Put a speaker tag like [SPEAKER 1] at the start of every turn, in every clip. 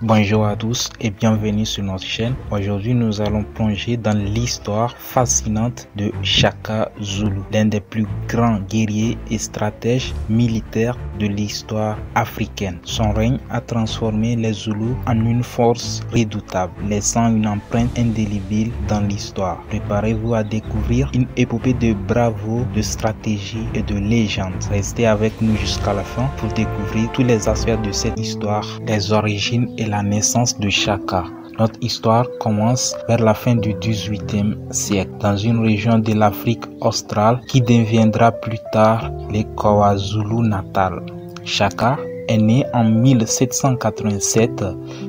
[SPEAKER 1] Bonjour à tous et bienvenue sur notre chaîne. Aujourd'hui, nous allons plonger dans l'histoire fascinante de Shaka Zulu, l'un des plus grands guerriers et stratèges militaires de l'histoire africaine. Son règne a transformé les Zoulous en une force redoutable, laissant une empreinte indélébile dans l'histoire. Préparez-vous à découvrir une épopée de bravoure, de stratégie et de légende. Restez avec nous jusqu'à la fin pour découvrir tous les aspects de cette histoire, les origines et la naissance de Shaka. Notre histoire commence vers la fin du XVIIIe siècle, dans une région de l'Afrique australe qui deviendra plus tard les KwaZulu-Natal. Shaka est né en 1787,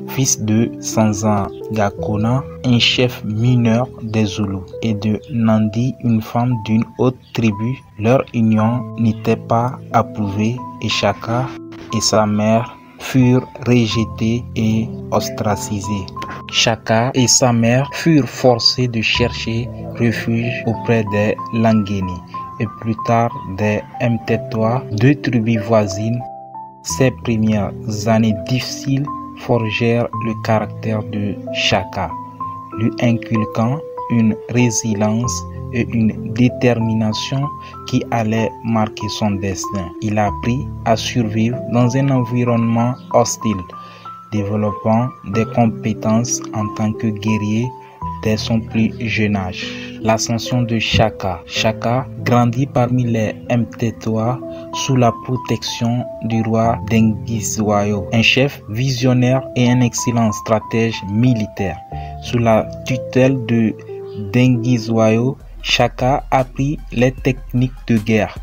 [SPEAKER 1] fils de Sanza Gakona, un chef mineur des Zoulous, et de Nandi, une femme d'une haute tribu. Leur union n'était pas approuvée et Shaka et sa mère furent rejetés et ostracisés. Shaka et sa mère furent forcés de chercher refuge auprès des Langeni et plus tard des Mtetwa, deux tribus voisines. Ces premières années difficiles forgèrent le caractère de Shaka, lui inculquant une résilience et une détermination qui allaient marquer son destin. Il a appris à survivre dans un environnement hostile, développant des compétences en tant que guerrier dès son plus jeune âge. L'ascension de Shaka. Shaka grandit parmi les Mtetwa sous la protection du roi Dengiswayo, un chef visionnaire et un excellent stratège militaire. Sous la tutelle de Dengiswayo, Shaka apprit les techniques de guerre,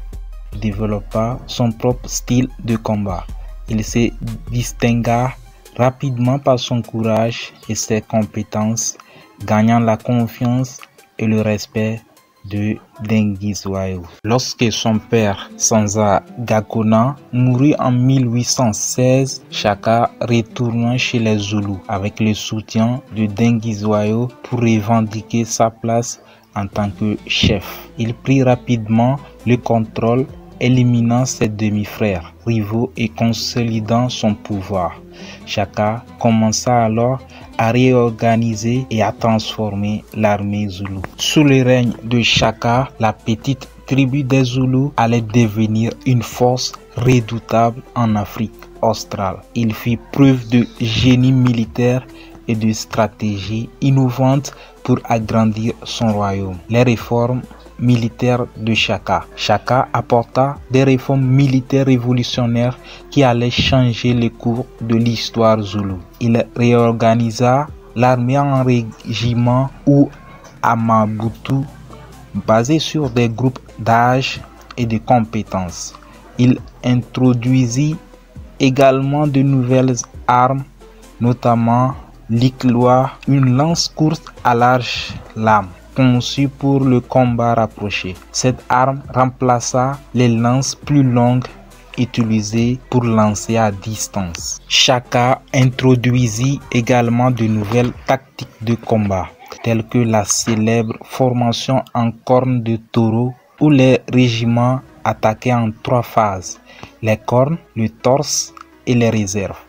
[SPEAKER 1] développa son propre style de combat. Il se distingua rapidement par son courage et ses compétences, gagnant la confiance et le respect de Dengiswayo. Lorsque son père, Sanza Gakona, mourut en 1816, Shaka retourna chez les Zoulous avec le soutien de Dengiswayo pour revendiquer sa place en tant que chef. Il prit rapidement le contrôle, éliminant ses demi-frères rivaux et consolidant son pouvoir. Shaka commença alors à réorganiser et à transformer l'armée Zoulou. Sous le règne de Shaka, la petite tribu des Zoulous allait devenir une force redoutable en Afrique australe. Il fit preuve de génie militaire et de stratégie innovante pour agrandir son royaume. Les réformes militaires de Shaka. Shaka apporta des réformes militaires révolutionnaires qui allaient changer le cours de l'histoire zoulou. Il réorganisa l'armée en régiments ou amabutu basés sur des groupes d'âge et de compétences. Il introduisit également de nouvelles armes, notamment l'Ikloa, une lance courte à large lame, conçue pour le combat rapproché. Cette arme remplaça les lances plus longues utilisées pour lancer à distance. Shaka introduisit également de nouvelles tactiques de combat, telles que la célèbre formation en cornes de taureau, où les régiments attaquaient en 3 phases: les cornes, le torse et les réserves.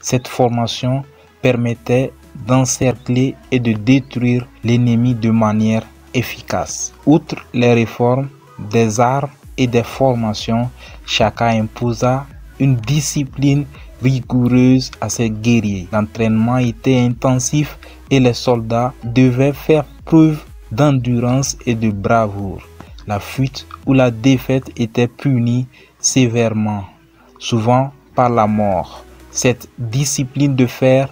[SPEAKER 1] Cette formation permettait d'encercler et de détruire l'ennemi de manière efficace. Outre les réformes des armes et des formations, Shaka imposa une discipline rigoureuse à ses guerriers. L'entraînement était intensif et les soldats devaient faire preuve d'endurance et de bravoure. La fuite ou la défaite était punie sévèrement, souvent par la mort. Cette discipline de fer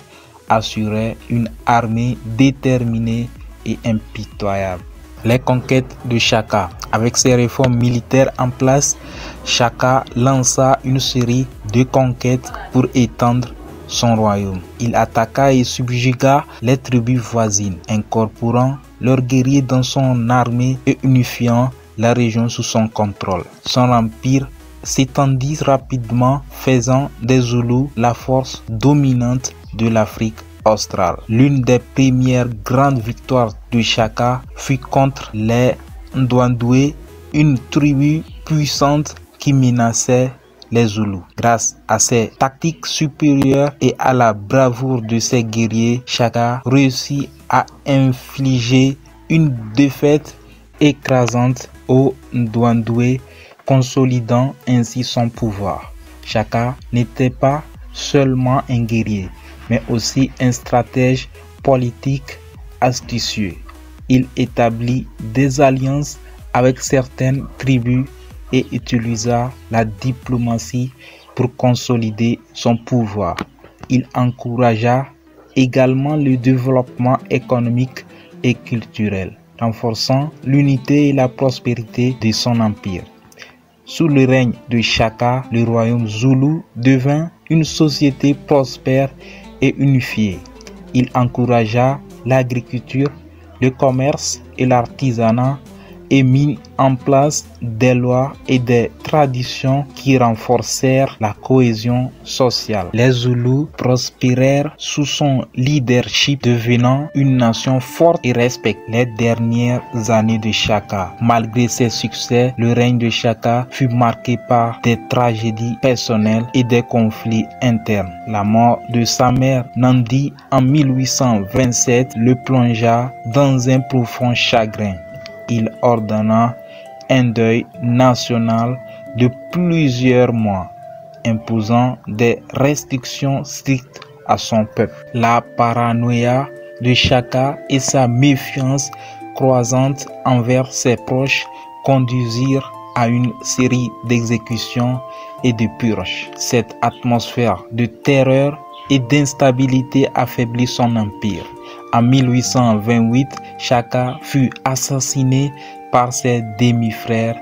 [SPEAKER 1] assurait une armée déterminée et impitoyable. Les conquêtes de Shaka. Avec ses réformes militaires en place, Shaka lança une série de conquêtes pour étendre son royaume. Il attaqua et subjuga les tribus voisines, incorporant leurs guerriers dans son armée et unifiant la région sous son contrôle. Son empire s'étendit rapidement, faisant des Zoulous la force dominante de l'Afrique australe. L'une des premières grandes victoires de Shaka fut contre les Ndwandwe, une tribu puissante qui menaçait les Zoulous. Grâce à ses tactiques supérieures et à la bravoure de ses guerriers, Chaka réussit à infliger une défaite écrasante aux Ndwandwe, consolidant ainsi son pouvoir. Chaka n'était pas seulement un guerrier, mais aussi un stratège politique astucieux. Il établit des alliances avec certaines tribus et utilisa la diplomatie pour consolider son pouvoir. Il encouragea également le développement économique et culturel, renforçant l'unité et la prospérité de son empire. Sous le règne de Chaka, le royaume Zoulou devint une société prospère et unifiée. Il encouragea l'agriculture, le commerce et l'artisanat et mit en place des lois et des traditions qui renforcèrent la cohésion sociale. Les Zoulous prospérèrent sous son leadership, devenant une nation forte et respectée. Les dernières années de Chaka, malgré ses succès, le règne de Chaka fut marqué par des tragédies personnelles et des conflits internes. La mort de sa mère Nandi en 1827 le plongea dans un profond chagrin. Il ordonna un deuil national de plusieurs mois, imposant des restrictions strictes à son peuple. La paranoïa de Chaka et sa méfiance croissante envers ses proches conduisirent à une série d'exécutions et de purges. Cette atmosphère de terreur et d'instabilité affaiblit son empire. En 1828, Chaka fut assassiné par ses demi-frères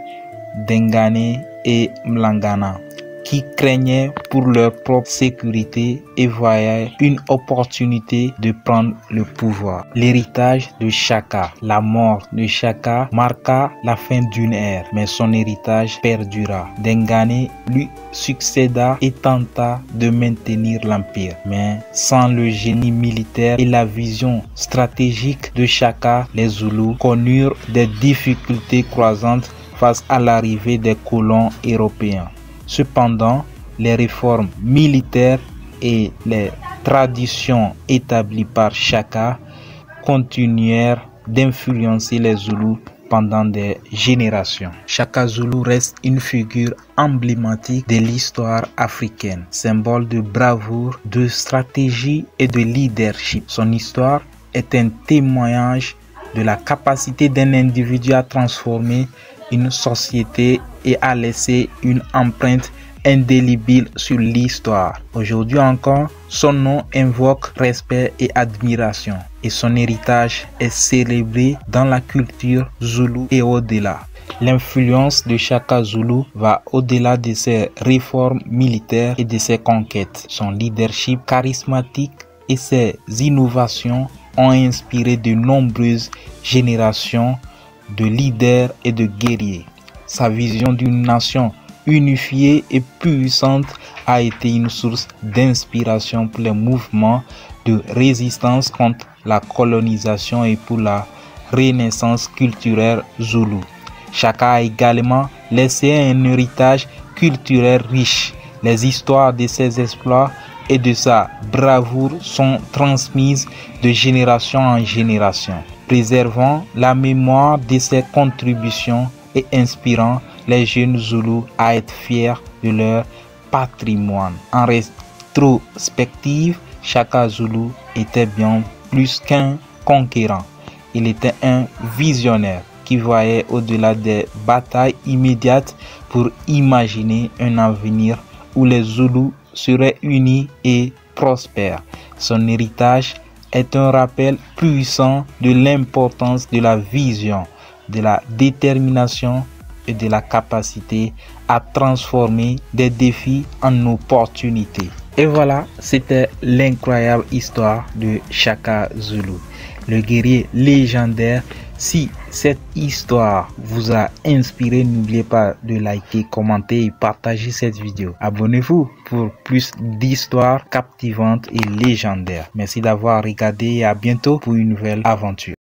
[SPEAKER 1] Dengane et Mlangana, qui craignaient pour leur propre sécurité et voyaient une opportunité de prendre le pouvoir. L'héritage de Chaka. La mort de Chaka marqua la fin d'une ère, mais son héritage perdura. Dengane lui succéda et tenta de maintenir l'empire. Mais sans le génie militaire et la vision stratégique de Chaka, les Zoulous connurent des difficultés croissantes face à l'arrivée des colons européens. Cependant, les réformes militaires et les traditions établies par Chaka continuèrent d'influencer les Zoulous pendant des générations. Chaka Zoulou reste une figure emblématique de l'histoire africaine, symbole de bravoure, de stratégie et de leadership. Son histoire est un témoignage de la capacité d'un individu à transformer une société et à laisser une empreinte indélébile sur l'histoire. Aujourd'hui encore, son nom invoque respect et admiration, et son héritage est célébré dans la culture zoulou et au-delà. L'influence de Chaka Zoulou va au-delà de ses réformes militaires et de ses conquêtes. Son leadership charismatique et ses innovations ont inspiré de nombreuses générations de leaders et de guerriers. Sa vision d'une nation unifiée et puissante a été une source d'inspiration pour les mouvements de résistance contre la colonisation et pour la renaissance culturelle zoulou. Chaka a également laissé un héritage culturel riche. Les histoires de ses exploits et de sa bravoure sont transmises de génération en génération, préservant la mémoire de ses contributions et inspirant les jeunes Zoulous à être fiers de leur patrimoine. En rétrospective, Chaka Zoulou était bien plus qu'un conquérant. Il était un visionnaire qui voyait au-delà des batailles immédiates pour imaginer un avenir où les Zoulous seraient unis et prospères. Son héritage est un rappel puissant de l'importance de la vision, de la détermination et de la capacité à transformer des défis en opportunités. Et voilà, c'était l'incroyable histoire de Chaka Zoulou, le guerrier légendaire. Si cette histoire vous a inspiré, n'oubliez pas de liker, commenter et partager cette vidéo. Abonnez-vous pour plus d'histoires captivantes et légendaires. Merci d'avoir regardé et à bientôt pour une nouvelle aventure.